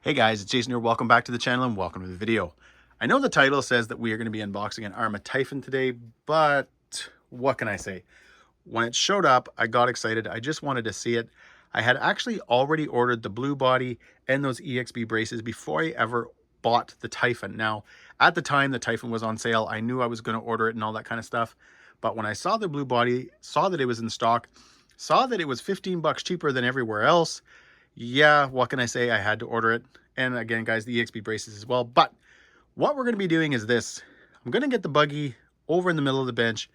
Hey guys, it's Jason here. Welcome back to the channel and welcome to the video. I know the title says that we are going to be unboxing an Arma Typhon today, but what can I say? When it showed up, I got excited. I just wanted to see it. I had actually already ordered the blue body and those EXB braces before I ever bought the Typhon. Now, at the time the Typhon was on sale, I knew I was going to order it and all that kind of stuff. But when I saw the blue body, saw that it was in stock, saw that it was 15 bucks cheaper than everywhere else, yeah, what can I say? I had to order it. And again, guys, the EXB braces as well. But what we're going to be doing is this. I'm going to get the buggy over in the middle of the bench.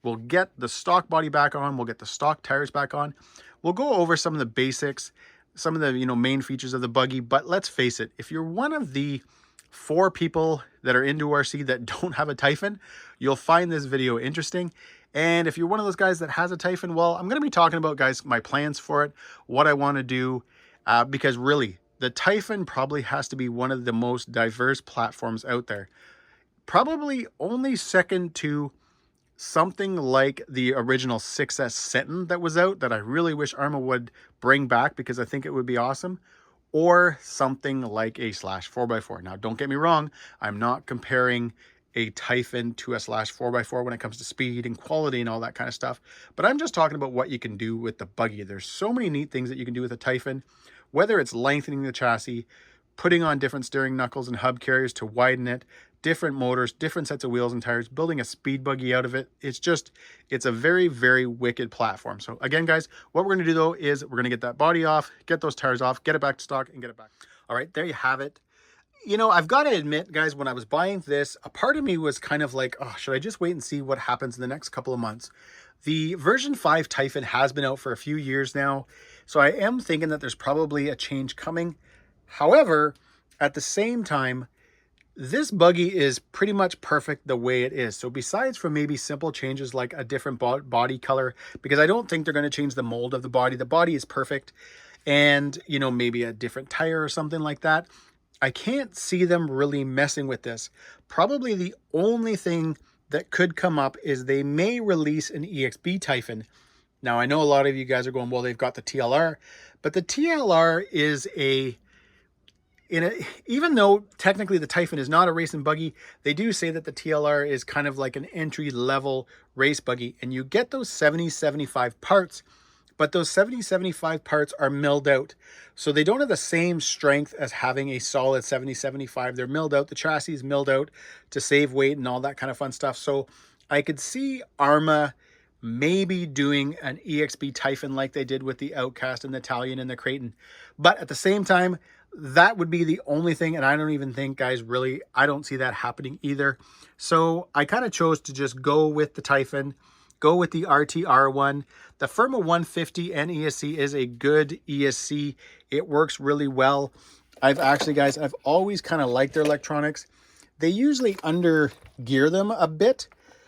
We'll get the stock body back on. We'll get the stock tires back on. We'll go over some of the basics, some of the main features of the buggy. But let's face it, if you're one of the 4 people that are into RC that don't have a Typhon, you'll find this video interesting. And if you're one of those guys that has a Typhon, well, I'm going to be talking about, guys, my plans for it, what I want to do, because really, the Typhon probably has to be one of the most diverse platforms out there. Probably only second to something like the original 6S Sentin that was out that I really wish Arma would bring back because I think it would be awesome. Or something like a Slash 4x4. Now, don't get me wrong. I'm not comparing a Typhon to a Slash 4x4 when it comes to speed and quality and all that kind of stuff. But I'm just talking about what you can do with the buggy. There's so many neat things that you can do with a Typhon. Whether it's lengthening the chassis, putting on different steering knuckles and hub carriers to widen it, different motors, different sets of wheels and tires, building a speed buggy out of it. It's a very, very wicked platform. So again, guys, what we're going to do though is we're going to get that body off, get those tires off, get it back to stock and get it back. All right, there you have it. I've got to admit, guys, when I was buying this, a part of me was kind of like, oh, should I just wait and see what happens in the next couple of months? The version 5 Typhon has been out for a few years now, so I am thinking that there's probably a change coming. However, at the same time, this buggy is pretty much perfect the way it is. So besides for maybe simple changes like a different body color, because I don't think they're going to change the mold of the body is perfect, and, maybe a different tire or something like that, I can't see them really messing with this. Probably the only thing that could come up is they may release an EXB Typhon. Now, I know a lot of you guys are going, well, they've got the TLR, but the TLR is even though technically the Typhon is not a racing buggy, they do say that the TLR is kind of like an entry-level race buggy, and you get those 70-75 parts, but those 70-75 parts are milled out. So they don't have the same strength as having a solid 70-75. They're milled out. The chassis is milled out to save weight and all that kind of fun stuff. So I could see Arma maybe doing an EXB Typhon like they did with the Outcast and the Italian and the Creighton. But at the same time, that would be the only thing. And I don't even think, guys, really, I don't see that happening either. So I kind of chose to just go with the Typhon, go with the RTR one. The Arrma 150 and ESC is a good ESC. It works really well. I've always kind of liked their electronics. They usually under gear them a bit,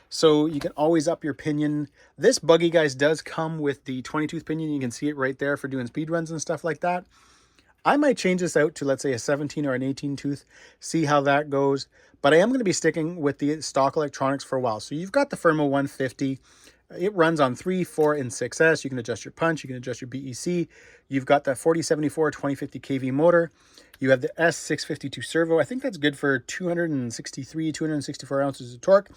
so you can always up your pinion. This buggy, guys, does come with the 20-tooth pinion. You can see it right there for doing speed runs and stuff like that. I might change this out to, let's say, a 17 or an 18 tooth, see how that goes. But I am going to be sticking with the stock electronics for a while. So you've got the Arrma 150. It runs on 3, 4, and 6S. You can adjust your punch. You can adjust your BEC. You've got that 4074 2050 kV motor. You have the S652 servo. I think that's good for 263, 264 ounces of torque,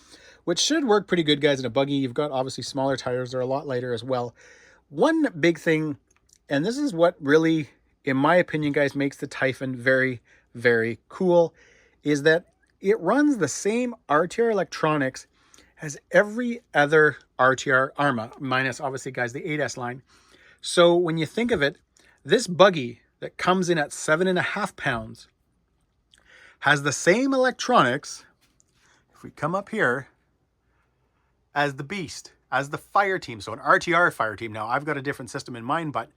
which should work pretty good, guys, in a buggy. You've got obviously smaller tires. They're a lot lighter as well. One big thing, and this is what really, in my opinion, guys, makes the Typhon very, very cool, is that it runs the same RTR electronics as every other RTR Arma, minus obviously, guys, the 8S line. So when you think of it, this buggy that comes in at 7.5 pounds has the same electronics, if we come up here, as the Beast, as the Fire Team. So an RTR Fire Team. Now, I've got a different system in mind, but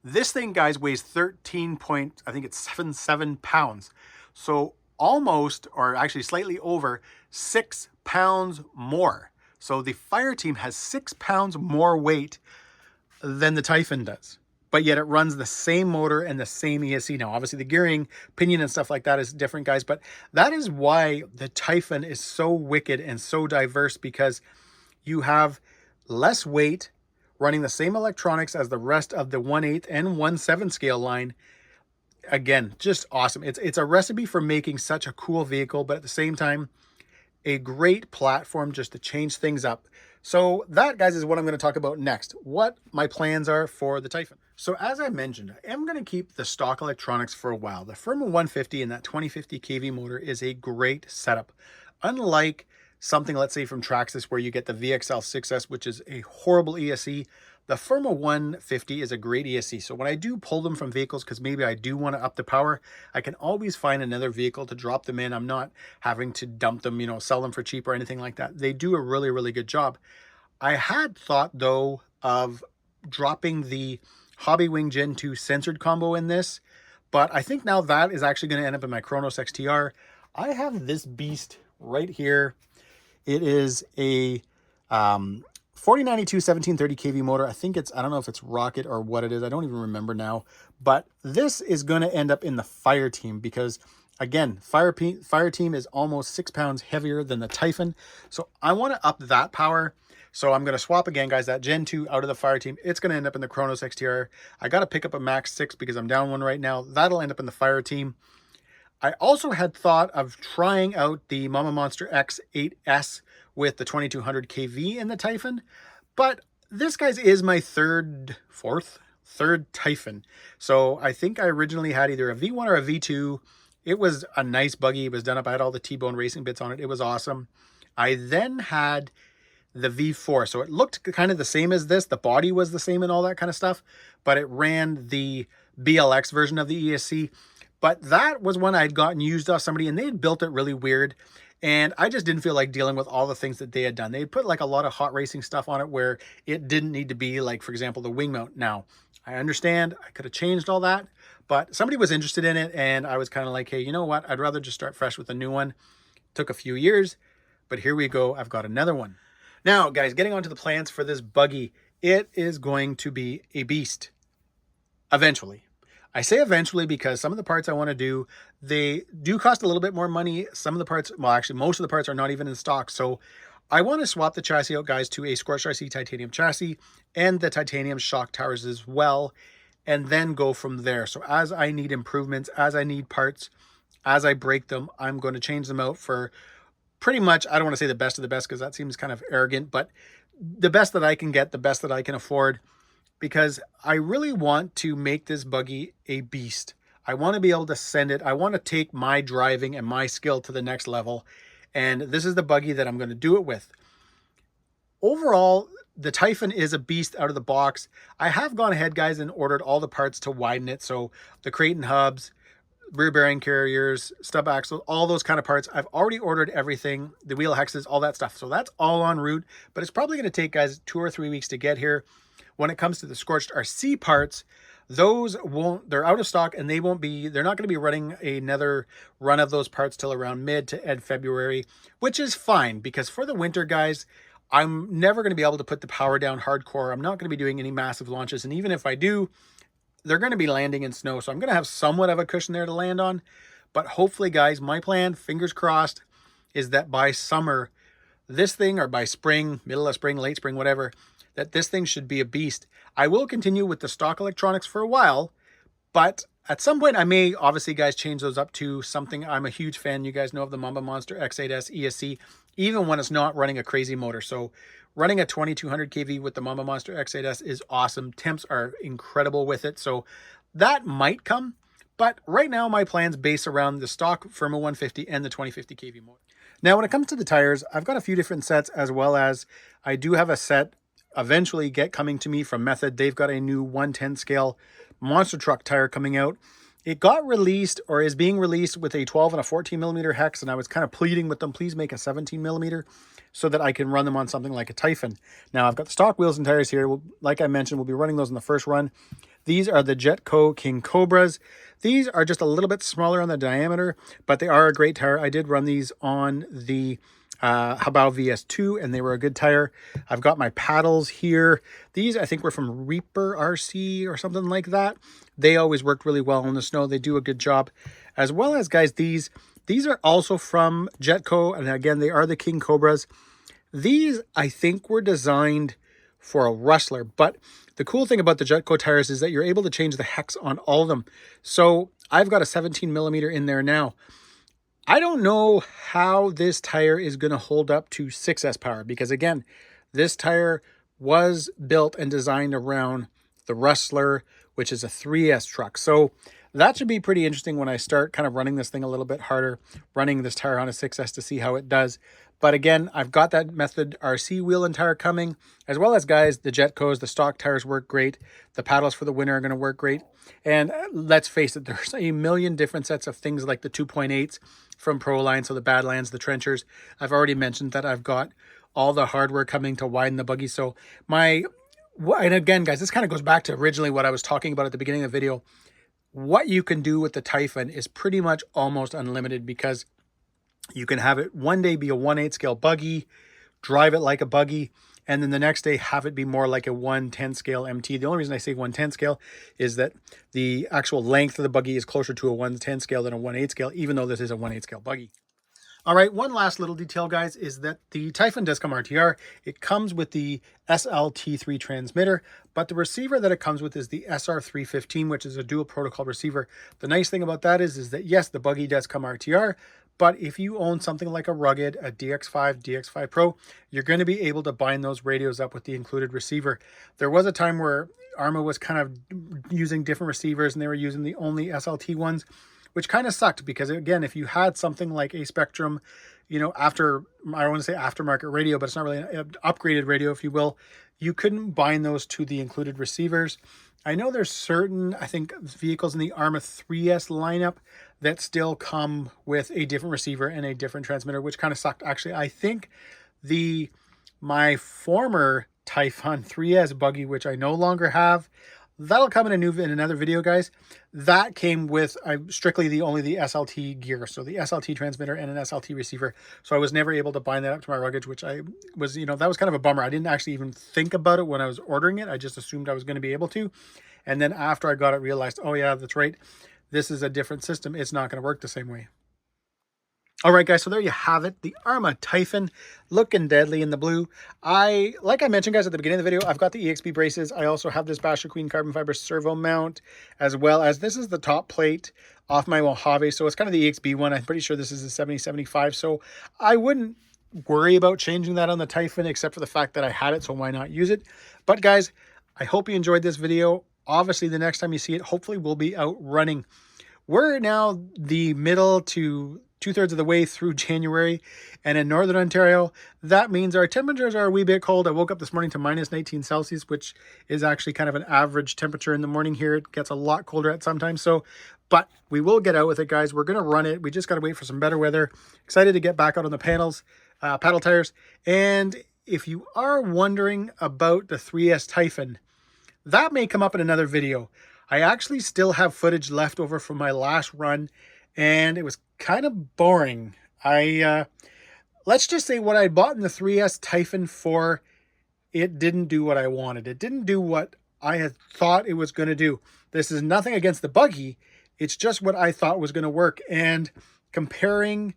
this thing, guys, weighs 13.77 pounds. So almost, or actually slightly over, 6 pounds more. So the Fire Team has 6 pounds more weight than the Typhon does. But yet it runs the same motor and the same ESC. Now, obviously, the gearing, pinion, and stuff like that is different, guys. But that is why the Typhon is so wicked and so diverse, because you have less weight, running the same electronics as the rest of the 1/8 and 1/7 scale line, again, just awesome. It's a recipe for making such a cool vehicle, but at the same time, a great platform just to change things up. So that, guys, is what I'm going to talk about next, what my plans are for the Typhon. So as I mentioned, I am going to keep the stock electronics for a while. The Arrma 150 and that 2050 kV motor is a great setup. Unlike something, let's say, from Traxxas where you get the VXL 6S, which is a horrible ESC, the Arrma 150 is a great ESC. So when I do pull them from vehicles, because maybe I do want to up the power, I can always find another vehicle to drop them in. I'm not having to dump them, you know, sell them for cheap or anything like that. They do a really, really good job. I had thought, though, of dropping the Hobbywing Gen 2 censored combo in this, but I think now that is actually going to end up in my Kronos XTR. I have this beast right here. It is a 4092 1730 kV motor. I think it's, I don't know if it's rocket or what it is. I don't even remember now. But this is going to end up in the Fire Team because, again, Fire Team is almost 6 pounds heavier than the Typhon. So I want to up that power. So I'm going to swap again, guys, that Gen 2 out of the Fire Team. It's going to end up in the Kronos XTR. I got to pick up a Max 6 because I'm down one right now. That'll end up in the Fire Team. I also had thought of trying out the Mama Monster X8S with the 2200 kV in the Typhon, but this, guys, is my third Typhon. So I think I originally had either a V1 or a V2. It was a nice buggy. It was done up. I had all the T-bone racing bits on it. It was awesome. I then had the V4. So it looked kind of the same as this. The body was the same and all that kind of stuff, but it ran the BLX version of the ESC. But that was one I had gotten used off somebody, and they had built it really weird. And I just didn't feel like dealing with all the things that they had done. They had put like a lot of hot racing stuff on it where it didn't need to be, like, for example, the wing mount. Now, I understand I could have changed all that, but somebody was interested in it, and I was kind of like, hey, you know what? I'd rather just start fresh with a new one. Took a few years, but here we go. I've got another one. Now, guys, getting on to the plans for this buggy. It is going to be a beast eventually. I say eventually because some of the parts I want to do, they do cost a little bit more money. Some of the parts, well, actually, most of the parts are not even in stock. So I want to swap the chassis out, guys, to a Scorched RC titanium chassis and the titanium shock towers as well, and then go from there. So as I need improvements, as I need parts, as I break them, I'm going to change them out for pretty much, I don't want to say the best of the best because that seems kind of arrogant, but the best that I can get, the best that I can afford, because I really want to make this buggy a beast. I want to be able to send it. I want to take my driving and my skill to the next level. And this is the buggy that I'm going to do it with. Overall, the Typhon is a beast out of the box. I have gone ahead, guys, and ordered all the parts to widen it. So the Creighton hubs, rear bearing carriers, stub axle, all those kind of parts. I've already ordered everything, the wheel hexes, all that stuff. So that's all en route, but it's probably going to take, guys, 2 or 3 weeks to get here. When it comes to the Scorched RC parts, those won't, they're out of stock, and they're not going to be running another run of those parts till around mid to end February, which is fine because for the winter, guys, I'm never going to be able to put the power down hardcore. I'm not going to be doing any massive launches. And even if I do, they're going to be landing in snow. So I'm going to have somewhat of a cushion there to land on. But hopefully, guys, my plan, fingers crossed, is that by summer, this thing, or by spring, middle of spring, late spring, whatever, that this thing should be a beast. I will continue with the stock electronics for a while, but at some point I may, obviously, guys, change those up to something. I'm a huge fan, you guys know, of the Mama Monster X8S ESC, even when it's not running a crazy motor. So running a 2200 kV with the Mama Monster X8S is awesome. Temps are incredible with it. So that might come, but right now my plans base around the stock Arrma 150 and the 2050 kV motor. Now, when it comes to the tires, I've got a few different sets, as well as I do have a set eventually coming to me from Method. They've got a new 110 scale monster truck tire coming out. It got released, or is being released, with a 12 and a 14 millimeter hex, and I was kind of pleading with them, please make a 17 millimeter so that I can run them on something like a Typhon. Now, I've got the stock wheels and tires here. Like I mentioned, we'll be running those in the first run. These are the Jetco King Cobras. These are just a little bit smaller on the diameter, but they are a great tire. I did run these on the Habao VS2, and they were a good tire. I've got my paddles here. These, I think, were from Reaper RC or something like that. They always worked really well in the snow. They do a good job. As well as, guys, these are also from Jetco, and again, they are the King Cobras. These, I think, were designed for a Rustler, but the cool thing about the Jetco tires is that you're able to change the hex on all of them. So I've got a 17 millimeter in there now. I don't know how this tire is going to hold up to 6S power, because again, this tire was built and designed around the Rustler, which is a 3S truck. So that should be pretty interesting when I start kind of running this thing a little bit harder, running this tire on a 6S to see how it does. But again, I've got that Method RC wheel and tire coming, as well as, guys, the Jetcos, the stock tires work great. The paddles for the winter are going to work great. And let's face it, there's a million different sets of things like the 2.8s from Proline, so the Badlands, the Trenchers. I've already mentioned that I've got all the hardware coming to widen the buggy. So and again, guys, this kind of goes back to originally what I was talking about at the beginning of the video. What you can do with the Typhon is pretty much almost unlimited, because you can have it one day be a 1/8 scale buggy, drive it like a buggy, and then the next day have it be more like a 1/10 scale MT. The only reason I say 1/10 scale is that the actual length of the buggy is closer to a 1/10 scale than a 1/8 scale, even though this is a 1/8 scale buggy. All right, one last little detail, guys, is that the Typhon does come RTR. It comes with the SLT3 transmitter, but the receiver that it comes with is the SR315, which is a dual protocol receiver. The nice thing about that is that, yes, the buggy does come RTR, but if you own something like a Rugged, a DX5, DX5 Pro, you're going to be able to bind those radios up with the included receiver. There was a time where Arma was kind of using different receivers, and they were using the only SLT ones, which kind of sucked, because again, if you had something like a Spectrum, I don't want to say aftermarket radio, but it's not really an upgraded radio, if you will, you couldn't bind those to the included receivers. I know there's certain, I think, vehicles in the Arma 3S lineup that still come with a different receiver and a different transmitter, which kind of sucked. Actually, I think my former Typhon 3S buggy, which I no longer have, that'll come in another video, guys. That came with strictly only the SLT gear, so the SLT transmitter and an SLT receiver. So I was never able to bind that up to my Rugged, which I was, that was kind of a bummer. I didn't actually even think about it when I was ordering it. I just assumed I was going to be able to. And then after I got it, realized, oh yeah, that's right, this is a different system. It's not going to work the same way. All right, guys, so there you have it. The Arma Typhon, looking deadly in the blue. Like I mentioned, guys, at the beginning of the video, I've got the EXP braces. I also have this Basher Queen carbon fiber servo mount, as well as this is the top plate off my Mojave. So it's kind of the EXP one. I'm pretty sure this is a 7075. So I wouldn't worry about changing that on the Typhon, except for the fact that I had it, so why not use it? But guys, I hope you enjoyed this video. Obviously, the next time you see it, hopefully we'll be out running. We're now the middle to 2/3 of the way through January, and in Northern Ontario, that means our temperatures are a wee bit cold. I woke up this morning to -19 Celsius, which is actually kind of an average temperature in the morning here. It gets a lot colder at sometimes, but we will get out with it, guys. We're going to run it. We just got to wait for some better weather. Excited to get back out on the paddle tires. And if you are wondering about the 3S Typhon, that may come up in another video. I actually still have footage left over from my last run, and it was kind of boring. Let's just say what I bought in the 3S Typhon for, it didn't do what I wanted. It didn't do what I had thought it was going to do. This is nothing against the buggy. It's just what I thought was going to work. And comparing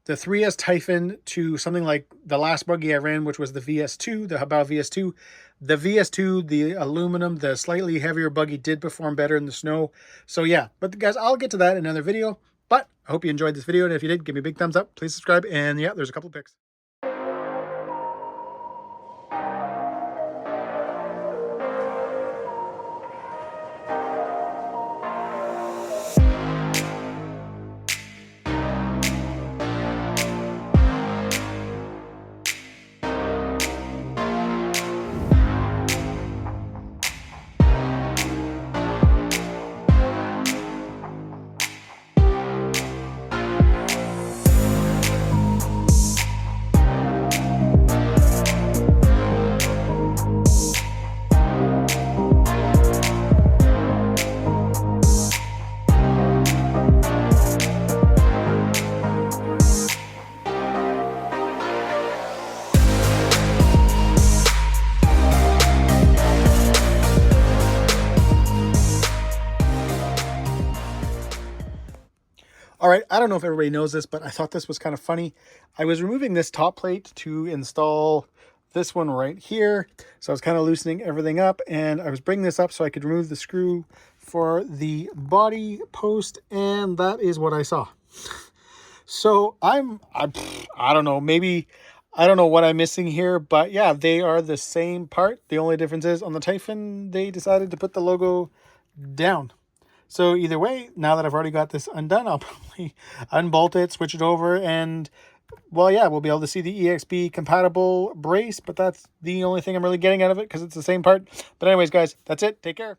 the 3S Typhon to something like the last buggy I ran, which was the VS2, the Habao VS2, the VS2, the aluminum, the slightly heavier buggy did perform better in the snow. So yeah, but guys, I'll get to that in another video. But I hope you enjoyed this video, and if you did, give me a big thumbs up. Please subscribe, and yeah, there's a couple of pics. All right, I don't know if everybody knows this, but I thought this was kind of funny. I was removing this top plate to install this one right here. So I was kind of loosening everything up, and I was bringing this up so I could remove the screw for the body post, and that is what I saw. So I don't know, maybe, I don't know what I'm missing here, but yeah, they are the same part. The only difference is on the Typhon, they decided to put the logo down. So either way, now that I've already got this undone, I'll probably unbolt it, switch it over, and well, yeah, we'll be able to see the EXP compatible brace, but that's the only thing I'm really getting out of it because it's the same part. But anyways, guys, that's it. Take care.